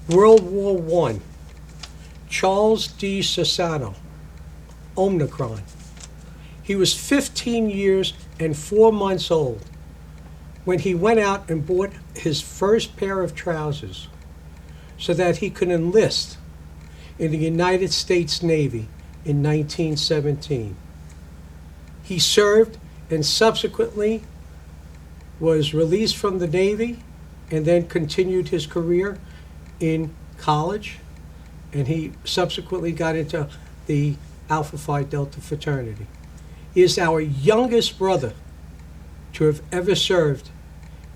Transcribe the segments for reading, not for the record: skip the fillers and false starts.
World War I, Charles D. Sassano, Omicron. He was 15 years and 4 months old when he went out and bought his first pair of trousers so that he could enlist in the United States Navy in 1917. He served and subsequently was released from the Navy and then continued his career in college, and he subsequently got into the Alpha Phi Delta fraternity. He is our youngest brother to have ever served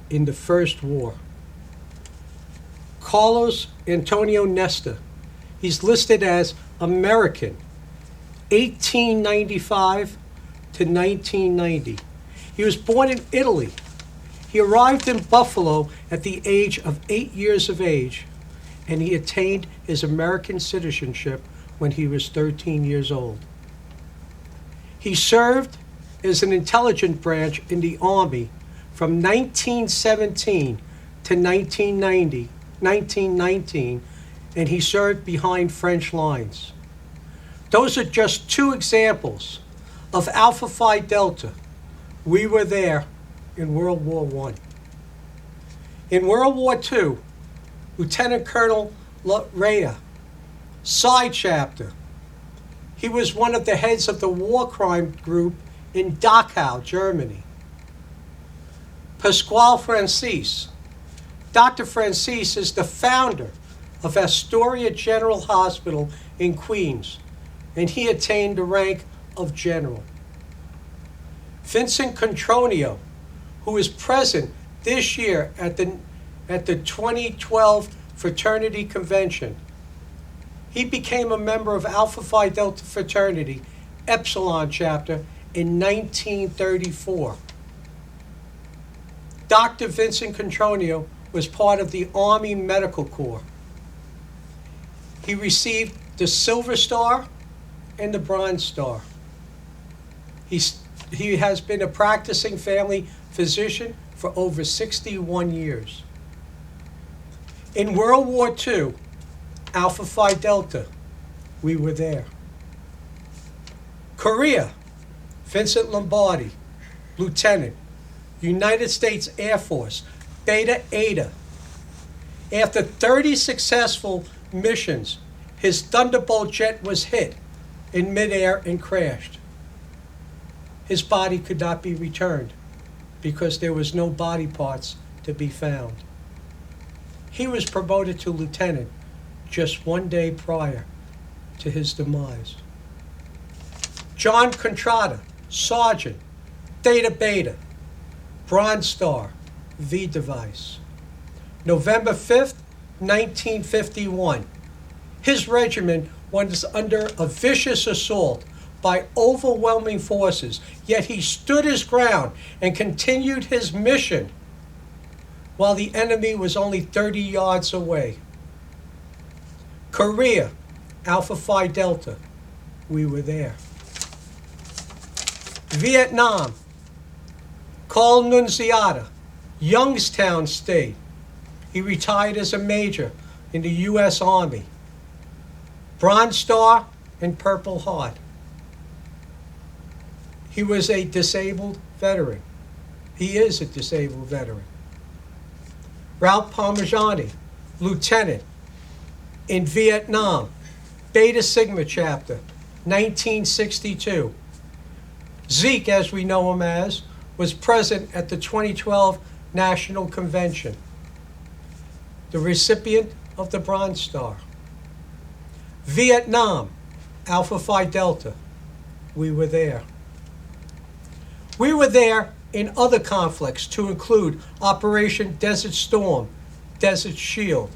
in the First War. Carlos Antonio Nesta, he's listed as American, 1895 to 1990. He was born in Italy. He arrived in Buffalo at the age of 8 years of age, and he attained his American citizenship when he was 13 years old. He served as an intelligence branch in the Army from 1917 to 1919, and he served behind French lines. Those are just two examples of Alpha Phi Delta. We were there in World War I. In World War II, Lieutenant Colonel Rea, Psi Chapter. He was one of the heads of the war crime group in Dachau, Germany. Pasquale Francis. Dr. Francis is the founder of Astoria General Hospital in Queens, and he attained the rank of general. Vincent Contronio, who is present this year at the 2012 Fraternity Convention. He became a member of Alpha Phi Delta Fraternity, Epsilon Chapter, in 1934. Dr. Vincent Contronio was part of the Army Medical Corps. He received the Silver Star and the Bronze Star. He has been a practicing family physician for over 61 years. In World War II, Alpha Phi Delta, we were there. Korea, Vincent Lombardi, Lieutenant, United States Air Force, Beta Eta. After 30 successful missions, his Thunderbolt jet was hit in midair and crashed. His body could not be returned because there was no body parts to be found. He was promoted to lieutenant just 1 day prior to his demise. John Contrada, Sergeant, Theta Beta, Bronze Star, V device. November 5th, 1951. His regiment was under a vicious assault by overwhelming forces, yet he stood his ground and continued his mission while the enemy was only 30 yards away. Korea, Alpha Phi Delta, we were there. Vietnam, Carl Nunziata, Youngstown State. He retired as a major in the U.S. Army. Bronze Star and Purple Heart. He was a disabled veteran. He is a disabled veteran. Ralph Parmigiani, Lieutenant in Vietnam, Beta Sigma Chapter, 1962. Zeke, as we know him as, was present at the 2012 National Convention, the recipient of the Bronze Star. Vietnam, Alpha Phi Delta, we were there. We were there in other conflicts to include Operation Desert Storm, Desert Shield,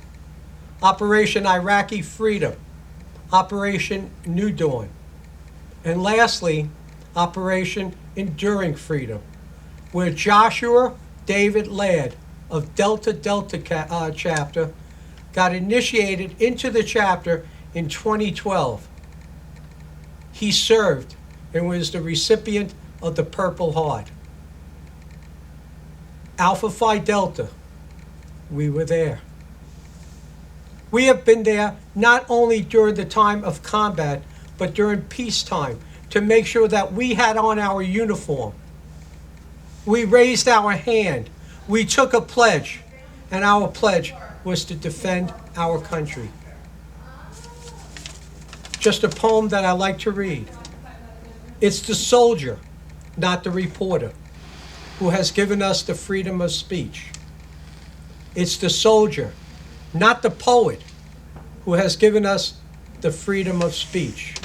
Operation Iraqi Freedom, Operation New Dawn, and lastly, Operation Enduring Freedom, where Joshua David Ladd of Delta Chapter got initiated into the chapter in 2012. He served and was the recipient of the Purple Heart. Alpha Phi Delta, we were there. We have been there not only during the time of combat, but during peacetime to make sure that we had on our uniform. We raised our hand. We took a pledge, and our pledge was to defend our country. Just a poem that I like to read. It's the soldier, not the reporter, who has given us the freedom of speech. It's the soldier, not the poet, who has given us the freedom of speech.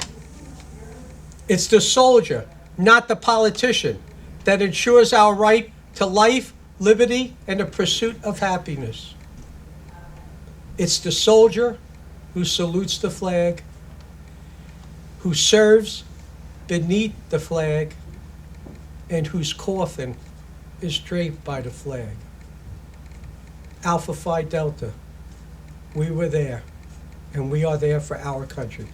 It's the soldier, not the politician, that ensures our right to life, liberty, and the pursuit of happiness. It's the soldier who salutes the flag, who serves beneath the flag, and whose coffin is draped by the flag. Alpha Phi Delta, we were there, and we are there for our country.